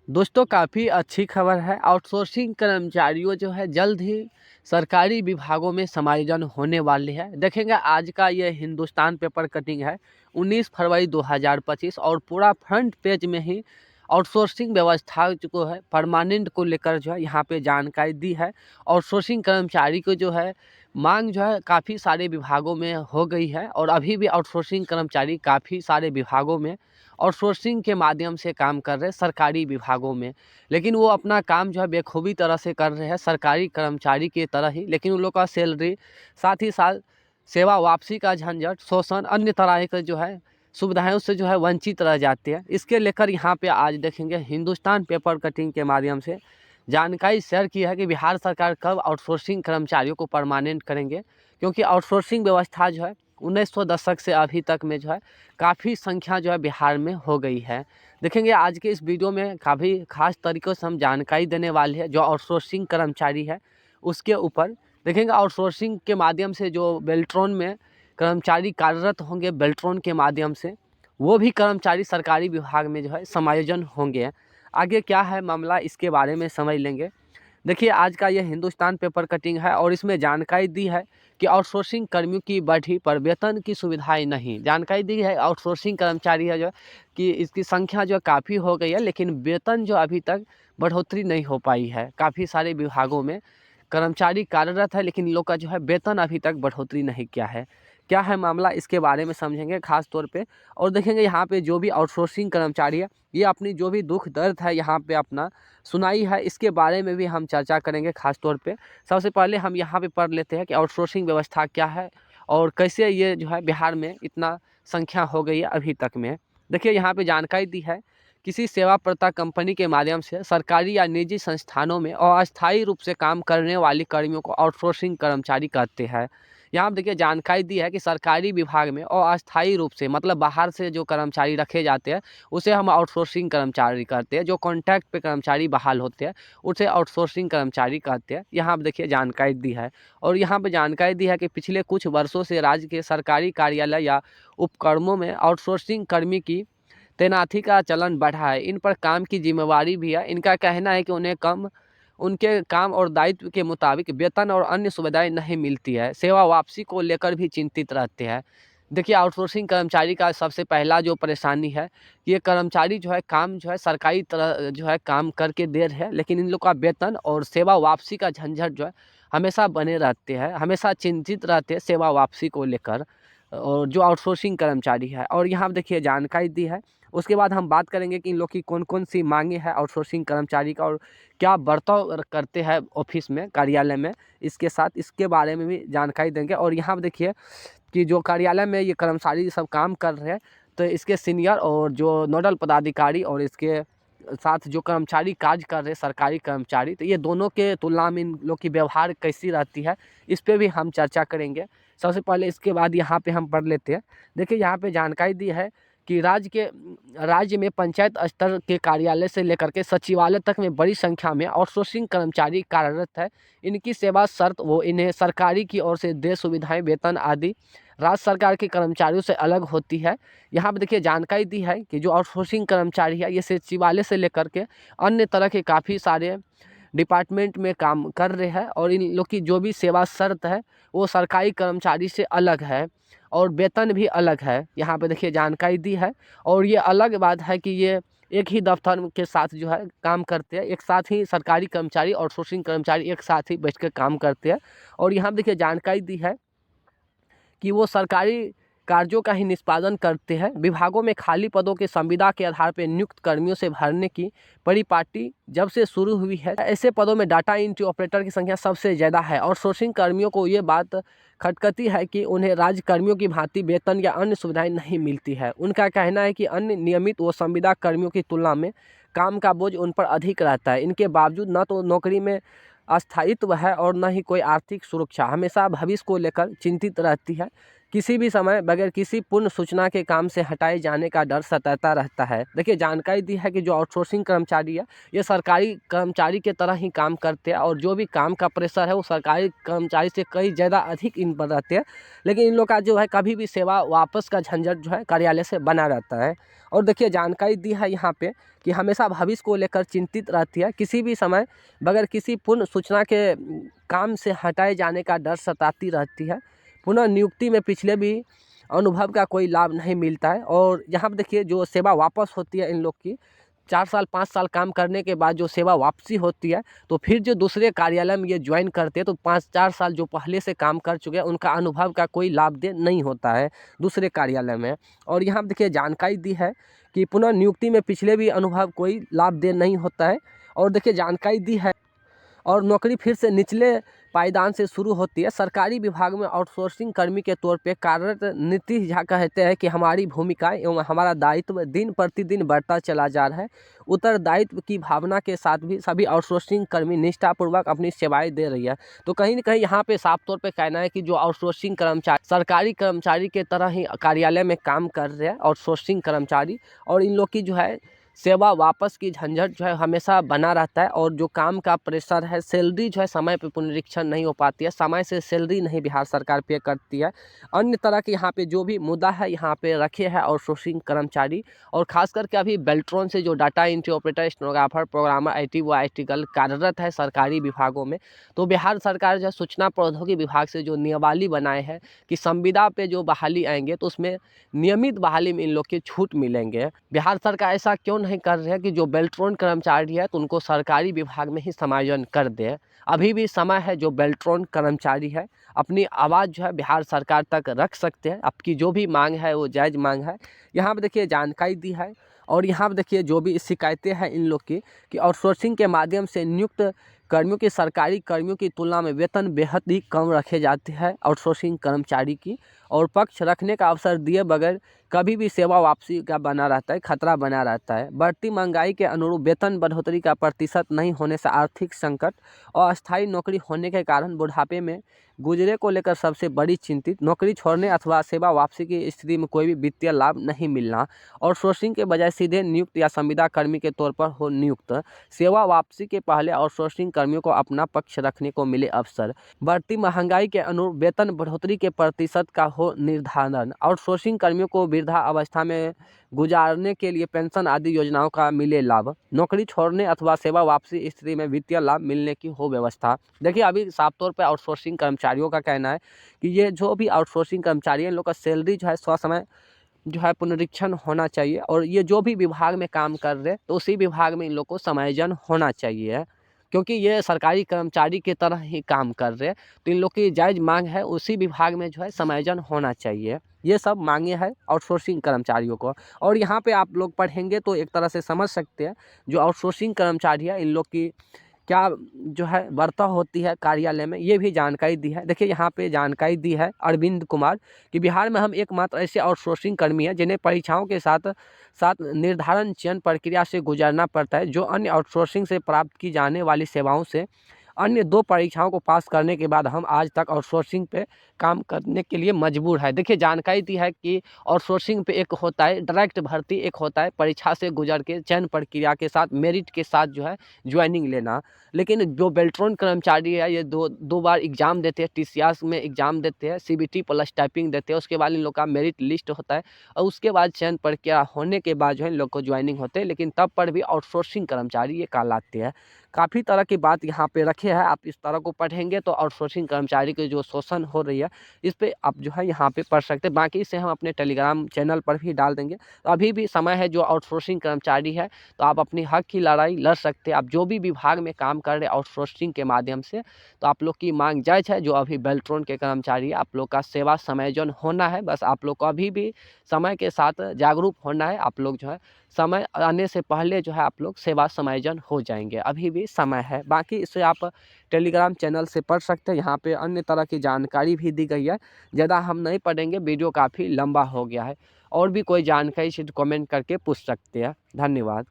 दोस्तों काफ़ी अच्छी खबर है। आउटसोर्सिंग कर्मचारियों जो है जल्द ही सरकारी विभागों में समायोजन होने वाली है। देखेंगे आज का ये हिंदुस्तान पेपर कटिंग है 19 फरवरी 2025 और पूरा फ्रंट पेज में ही आउटसोर्सिंग व्यवस्था जो है परमानेंट को लेकर जो है यहाँ पे जानकारी दी है। आउटसोर्सिंग कर्मचारी को जो है मांग जो है काफ़ी सारे विभागों में हो गई है और अभी भी आउटसोर्सिंग कर्मचारी काफ़ी सारे विभागों में आउटसोर्सिंग के माध्यम से काम कर रहे हैं सरकारी विभागों में। लेकिन वो अपना काम जो है बेखूबी तरह से कर रहे हैं सरकारी कर्मचारी की तरह ही, लेकिन उन लोग का सैलरी साथ ही साथ सेवा वापसी का झंझट, शोषण, अन्य तरह के जो है सुविधाओं से जो है वंचित रह जाते हैं। इसके लेकर यहाँ पे आज देखेंगे हिंदुस्तान पेपर कटिंग के माध्यम से जानकारी शेयर की है कि बिहार सरकार कब आउटसोर्सिंग कर्मचारियों को परमानेंट करेंगे, क्योंकि आउटसोर्सिंग व्यवस्था जो है 1900 दशक से अभी तक में जो है काफ़ी संख्या जो है बिहार में हो गई है। देखेंगे आज के इस वीडियो में काफ़ी खास तरीक़ों से हम जानकारी देने वाले हैं जो आउटसोर्सिंग कर्मचारी है उसके ऊपर। देखेंगे आउटसोर्सिंग के माध्यम से जो बेल्ट्रॉन में कर्मचारी कार्यरत होंगे, बेल्ट्रॉन के माध्यम से वो भी कर्मचारी सरकारी विभाग में जो है समायोजन होंगे। आगे क्या है मामला इसके बारे में समझ लेंगे। देखिए आज का ये हिंदुस्तान पेपर कटिंग है और इसमें जानकारी दी है कि आउटसोर्सिंग कर्मियों की बढ़ी पर वेतन की सुविधाएं नहीं। जानकारी दी है आउटसोर्सिंग कर्मचारी है जो कि इसकी संख्या जो काफ़ी हो गई है, लेकिन वेतन जो अभी तक बढ़ोतरी नहीं हो पाई है। काफ़ी सारे विभागों में कर्मचारी कार्यरत है लेकिन इन लोग का जो है वेतन अभी तक बढ़ोतरी नहीं किया है। क्या है मामला इसके बारे में समझेंगे खास तौर पे। और देखेंगे यहाँ पे जो भी आउटसोर्सिंग कर्मचारी है ये अपनी जो भी दुख दर्द है यहाँ पे अपना सुनाई है, इसके बारे में भी हम चर्चा करेंगे खास तौर पे। सबसे पहले हम यहाँ पे पढ़ लेते हैं कि आउटसोर्सिंग व्यवस्था क्या है और कैसे ये जो है बिहार में इतना संख्या हो गई है अभी तक में। देखिए यहाँ पे जानकारी दी है किसी सेवा प्रदाता कंपनी के माध्यम से सरकारी या निजी संस्थानों में अस्थायी रूप से काम करने वाली कर्मियों को आउटसोर्सिंग कर्मचारी कहते हैं। यहाँ पर देखिए जानकारी दी है कि सरकारी विभाग में अस्थायी रूप से मतलब बाहर से जो कर्मचारी रखे जाते हैं उसे हम आउटसोर्सिंग कर्मचारी कहते हैं। जो कॉन्ट्रैक्ट पे कर्मचारी बहाल होते हैं उसे आउटसोर्सिंग कर्मचारी कहते हैं। यहाँ पर देखिए जानकारी दी है और यहाँ पर जानकारी दी है कि पिछले कुछ वर्षों से राज्य के सरकारी कार्यालय या उपक्रमों में आउटसोर्सिंग कर्मी की तैनाती का चलन बढ़ा है। इन पर काम की जिम्मेवारी भी है। इनका कहना है कि उनके काम और दायित्व के मुताबिक वेतन और अन्य सुविधाएं नहीं मिलती है। सेवा वापसी को लेकर भी चिंतित रहते हैं। देखिए आउटसोर्सिंग कर्मचारी का सबसे पहला जो परेशानी है, ये कर्मचारी जो है काम जो है सरकारी तरह जो है काम करके दे रहे हैं, लेकिन इन लोग का वेतन और सेवा वापसी का झंझट जो है हमेशा बने रहते हैं, हमेशा चिंतित रहते हैं सेवा वापसी को लेकर। और जो आउटसोर्सिंग कर्मचारी है और यहाँ देखिए जानकारी दी है। उसके बाद हम बात करेंगे कि इन लोग की कौन कौन सी मांगे हैं आउटसोर्सिंग कर्मचारी का और क्या बर्ताव करते हैं ऑफिस में, कार्यालय में, इसके साथ इसके बारे में भी जानकारी देंगे। और यहाँ पर देखिए कि जो कार्यालय में ये कर्मचारी सब काम कर रहे हैं तो इसके सीनियर और जो नोडल पदाधिकारी और इसके साथ जो कर्मचारी कार्य कर रहे हैं सरकारी कर्मचारी, तो ये दोनों के तुलना में इन लोग की व्यवहार कैसी रहती है इस पे भी हम चर्चा करेंगे। सबसे पहले इसके बाद यहाँ पे हम पढ़ लेते हैं। देखिए यहाँ पे जानकारी दी है कि राज्य में पंचायत स्तर के कार्यालय से लेकर के सचिवालय तक में बड़ी संख्या में आउटसोर्सिंग कर्मचारी कार्यरत है। इनकी सेवा शर्त वो इन्हें सरकारी की ओर से देय सुविधाएं, वेतन आदि राज्य सरकार के कर्मचारियों से अलग होती है। यहाँ पे देखिए जानकारी दी है कि जो आउटसोर्सिंग कर्मचारी है ये सचिवालय से लेकर के अन्य तरह के काफ़ी सारे डिपार्टमेंट में काम कर रहे हैं और इन लोग की जो भी सेवा शर्त है वो सरकारी कर्मचारी से अलग है और वेतन भी अलग है। यहाँ पे देखिए जानकारी दी है और ये अलग बात है कि ये एक ही दफ्तर के साथ जो है काम करते हैं, एक साथ ही सरकारी कर्मचारी और आउटसोर्सिंग कर्मचारी एक साथ ही बैठ कर काम करते हैं। और यहाँ पे देखिए जानकारी दी है कि वो सरकारी कार्यों का ही निष्पादन करते हैं। विभागों में खाली पदों के संविदा के आधार पर नियुक्त कर्मियों से भरने की परिपाटी जब से शुरू हुई है, ऐसे पदों में डाटा एंट्री ऑपरेटर की संख्या सबसे ज़्यादा है। आउटसोर्सिंग कर्मियों को ये बात खटकती है कि उन्हें राज्य कर्मियों की भांति वेतन या अन्य सुविधाएं नहीं मिलती है। उनका कहना है कि अन्य नियमित व संविदा कर्मियों की तुलना में काम का बोझ उन पर अधिक रहता है। इनके बावजूद न तो नौकरी में अस्थायित्व है और न ही कोई आर्थिक सुरक्षा, हमेशा भविष्य को लेकर चिंतित रहती है। किसी भी समय बगैर किसी पूर्ण सूचना के काम से हटाए जाने का डर सताता रहता है। देखिए जानकारी दी है कि जो आउटसोर्सिंग कर्मचारी है ये सरकारी कर्मचारी के तरह ही काम करते हैं और जो भी काम का प्रेशर है वो सरकारी कर्मचारी से कई ज़्यादा अधिक इन पर रहते हैं, लेकिन इन लोग का जो है कभी भी सेवा वापस का झंझट जो है कार्यालय से बना रहता है। और देखिए जानकारी दी है यहाँ पे कि हमेशा भविष्य को लेकर चिंतित रहती है, किसी भी समय बगैर किसी पूर्ण सूचना के काम से हटाए जाने का डर सताती रहती है। पुनः नियुक्ति में पिछले भी अनुभव का कोई लाभ नहीं मिलता है। और यहाँ पर देखिए जो सेवा वापस होती है इन लोग की 4 साल 5 साल काम करने के बाद जो सेवा वापसी होती है तो फिर जो दूसरे कार्यालय में ये ज्वाइन करते हैं तो 5-4 साल जो पहले से काम कर चुके हैं उनका अनुभव का कोई लाभ दे नहीं होता है दूसरे कार्यालय में। और यहाँ पर देखिए जानकारी दी है कि पुनः नियुक्ति में पिछले भी अनुभव कोई लाभ दे नहीं होता है। और देखिए जानकारी दी है और नौकरी फिर से निचले पायदान से शुरू होती है। सरकारी विभाग में आउटसोर्सिंग कर्मी के तौर पे कार्यरत नीतीश झा कहते हैं कि हमारी भूमिका एवं हमारा दायित्व दिन प्रतिदिन बढ़ता चला जा रहा है। उत्तरदायित्व की भावना के साथ भी सभी आउटसोर्सिंग कर्मी निष्ठापूर्वक अपनी सेवाएं दे रही है। तो कहीं ना कहीं यहाँ पे साफ तौर पे कहना है कि जो आउटसोर्सिंग कर्मचारी सरकारी कर्मचारी के तरह ही कार्यालय में काम कर रहे हैं आउटसोर्सिंग कर्मचारी, और इन लोग की जो है सेवा वापस की झंझट जो है हमेशा बना रहता है। और जो काम का प्रेशर है, सैलरी जो है समय पे पुनरीक्षण नहीं हो पाती है, समय से सैलरी नहीं बिहार सरकार पे करती है। अन्य तरह के यहाँ पे जो भी मुद्दा है यहाँ पे रखे हैं आउटसोर्सिंग कर्मचारी, और खास करके अभी बेल्ट्रॉन से जो data entry operator, stenographer, programmer, IT व IT गर्ल कार्यरत है सरकारी विभागों में, तो बिहार सरकार जो है सूचना प्रौद्योगिकी विभाग से जो नियमावली बनाए हैं कि संविदा पे जो बहाली आएंगे तो उसमें नियमित बहाली में इन लोग की छूट मिलेंगे। बिहार सरकार ऐसा क्यों नहीं कर रहे हैं कि जो बेल्ट्रॉन कर्मचारी है तो उनको सरकारी विभाग में ही समायोजन कर दे। अभी भी समय है, जो बेल्ट्रॉन कर्मचारी है अपनी आवाज़ जो है बिहार सरकार तक रख सकते हैं। आपकी जो भी मांग है वो जायज़ मांग है। यहाँ पर देखिए जानकारी दी है और यहाँ पर देखिए जो भी शिकायतें हैं इन लोग की कि आउटसोर्सिंग के माध्यम से नियुक्त कर्मियों की सरकारी कर्मियों की तुलना में वेतन बेहद ही कम रखे जाते हैं आउटसोर्सिंग कर्मचारी की, और पक्ष रखने का अवसर दिए बगैर कभी भी सेवा वापसी का बना रहता है, खतरा बना रहता है। बढ़ती महंगाई के अनुरूप वेतन बढ़ोतरी का प्रतिशत नहीं होने से आर्थिक संकट और अस्थायी नौकरी होने के कारण बुढ़ापे में गुजरे को लेकर सबसे बड़ी चिंतित, नौकरी छोड़ने अथवा सेवा वापसी की स्थिति में कोई भी वित्तीय लाभ नहीं मिलना, और सोर्सिंग के बजाय सीधे नियुक्त या संविदा कर्मी के तौर पर हो नियुक्त, सेवा वापसी के पहले आउटसोर्सिंग कर्मियों को अपना पक्ष रखने को मिले अवसर, बढ़ती महंगाई के अनुरूप वेतन बढ़ोतरी के प्रतिशत का हो निर्धारण, आउटसोर्सिंग कर्मियों को वृद्धा अवस्था में गुजारने के लिए पेंशन आदि योजनाओं का मिले लाभ, नौकरी छोड़ने अथवा सेवा वापसी स्थिति में वित्तीय लाभ मिलने की हो व्यवस्था। देखिए अभी साफ तौर पर आउटसोर्सिंग कर्मचारियों का कहना है कि ये जो भी आउटसोर्सिंग कर्मचारी हैं इन लोग का सैलरी जो है समय जो है पुनरीक्षण होना चाहिए, और ये जो भी विभाग में काम कर रहे हैं तो उसी विभाग में इन लोग को समायोजन होना चाहिए, क्योंकि ये सरकारी कर्मचारी की तरह ही काम कर रहे हैं। तो इन लोग की जायज़ मांग है उसी विभाग में जो है समायोजन होना चाहिए। ये सब मांगे हैं आउटसोर्सिंग कर्मचारियों को। और यहाँ पे आप लोग पढ़ेंगे तो एक तरह से समझ सकते हैं जो आउटसोर्सिंग कर्मचारी है इन लोग की क्या जो है वार्ता होती है कार्यालय में, ये भी जानकारी दी है। देखिए यहाँ पे जानकारी दी है अरविंद कुमार कि बिहार में हम एकमात्र ऐसे आउटसोर्सिंग कर्मी हैं जिन्हें परीक्षाओं के साथ साथ निर्धारण चयन प्रक्रिया से गुजरना पड़ता है, जो अन्य आउटसोर्सिंग से प्राप्त की जाने वाली सेवाओं से अन्य 2 परीक्षाओं को पास करने के बाद हम आज तक आउटसोर्सिंग पे काम करने के लिए मजबूर है। देखिए जानकारी दी है कि आउटसोर्सिंग पे एक होता है डायरेक्ट भर्ती, एक होता है परीक्षा से गुजर के चयन प्रक्रिया के साथ मेरिट के साथ जो है ज्वाइनिंग लेना। लेकिन जो बेल्ट्रॉन कर्मचारी है ये दो बार एग्ज़ाम देते हैं, TCS में एग्ज़ाम देते हैं, CBT प्लस टाइपिंग देते हैं, उसके बाद इन लोग का मेरिट लिस्ट होता है और उसके बाद चयन प्रक्रिया होने के बाद जो है इन लोग को ज्वाइनिंग होते हैं, लेकिन तब पर भी आउटसोर्सिंग कर्मचारी ये कहलाते हैं। काफ़ी तरह की बात यहाँ पे रखे हैं, आप इस तरह को पढ़ेंगे तो आउटसोर्सिंग कर्मचारी की जो शोषण हो रही है इस पे आप जो है यहाँ पे पढ़ सकते हैं। बाकी इसे हम अपने टेलीग्राम चैनल पर भी डाल देंगे। तो अभी भी समय है, जो आउटसोर्सिंग कर्मचारी है तो आप अपनी हक की लड़ाई लड़ सकते हैं। आप जो भी विभाग में काम कर रहे हैं आउटसोर्सिंग के माध्यम से, तो आप लोग की मांग जायज़ है। जो अभी बेल्ट्रॉन के कर्मचारी है आप लोग का सेवा समायोजन होना है, बस आप लोग को अभी भी समय के साथ जागरूक होना है। आप लोग जो है समय आने से पहले जो है आप लोग सेवा समायोजन हो जाएंगे, अभी भी समय है। बाकी इसे आप टेलीग्राम चैनल से पढ़ सकते हैं, यहाँ पे अन्य तरह की जानकारी भी दी गई है। ज़्यादा हम नहीं पढ़ेंगे, वीडियो काफ़ी लंबा हो गया है। और भी कोई जानकारी से कमेंट करके पूछ सकते हैं। धन्यवाद।